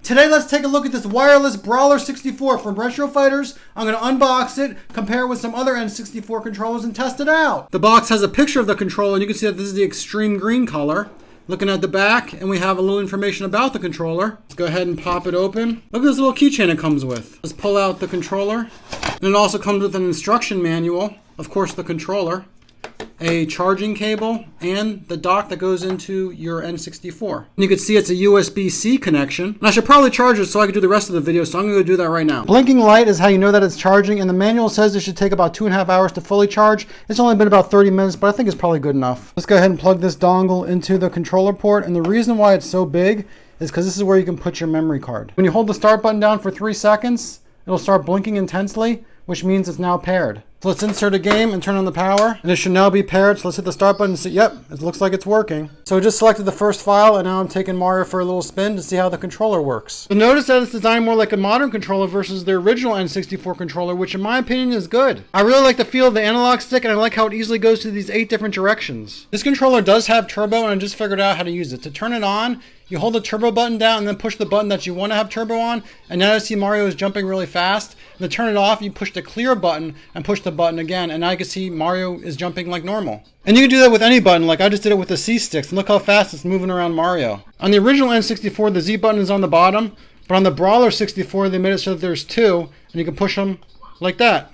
Today, let's take a look at this wireless Brawler64 from Retro Fighters. I'm going to unbox it, compare it with some other N64 controllers, and test it out. The box has a picture of the controller, and you can see that this is the extreme green color. Looking at the back, and we have a little information about the controller. Let's go ahead and pop it open. Look at this little keychain it comes with. Let's pull out the controller. And it also comes with an instruction manual, of course the controller, a charging cable, and the dock that goes into your N64. And you can see it's a USB-C connection. And I should probably charge it so I can do the rest of the video, so I'm gonna go do that right now. Blinking light is how you know that it's charging, and the manual says it should take about 2.5 hours to fully charge. It's only been about 30 minutes, but I think it's probably good enough. Let's go ahead and plug this dongle into the controller port, and the reason why it's so big is because this is where you can put your memory card. When you hold the start button down for 3 seconds, it'll start blinking intensely, which means it's now paired. So let's insert a game and turn on the power. And it should now be paired. So let's hit the start button and see, yep, it looks like it's working. So I just selected the first file, and now I'm taking Mario for a little spin to see how the controller works. So notice that it's designed more like a modern controller versus the original N64 controller, which in my opinion is good. I really like the feel of the analog stick, and I like how it easily goes to these 8 different directions. This controller does have turbo, and I just figured out how to use it. To turn it on, you hold the turbo button down and then push the button that you want to have turbo on, and now you see Mario is jumping really fast. And to turn it off, you push the clear button and push the button again, and now you can see Mario is jumping like normal. And you can do that with any button, like I just did it with the C sticks, and look how fast it's moving around Mario. On the original N64, the Z button is on the bottom, but on the Brawler64, they made it so that there's 2, and you can push them like that.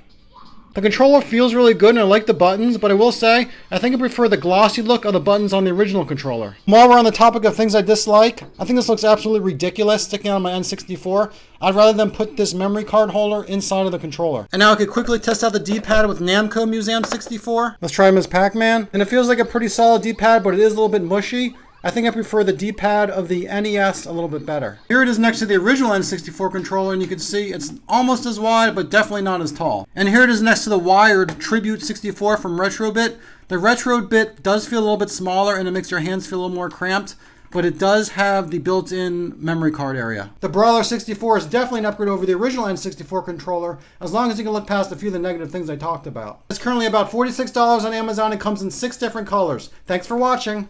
The controller feels really good, and I like the buttons, but I will say, I think I prefer the glossy look of the buttons on the original controller. While we're on the topic of things I dislike, I think this looks absolutely ridiculous sticking out on my N64. I'd rather than put this memory card holder inside of the controller. And now I could quickly test out the D-pad with Namco Museum 64. Let's try Ms. Pac-Man. And it feels like a pretty solid D-pad, but it is a little bit mushy. I think I prefer the D-pad of the NES a little bit better. Here it is next to the original N64 controller, and you can see it's almost as wide, but definitely not as tall. And here it is next to the wired Tribute 64 from Retrobit. The Retrobit does feel a little bit smaller, and it makes your hands feel a little more cramped, but it does have the built-in memory card area. The Brawler64 is definitely an upgrade over the original N64 controller, as long as you can look past a few of the negative things I talked about. It's currently about $46 on Amazon. It comes in 6 different colors. Thanks for watching.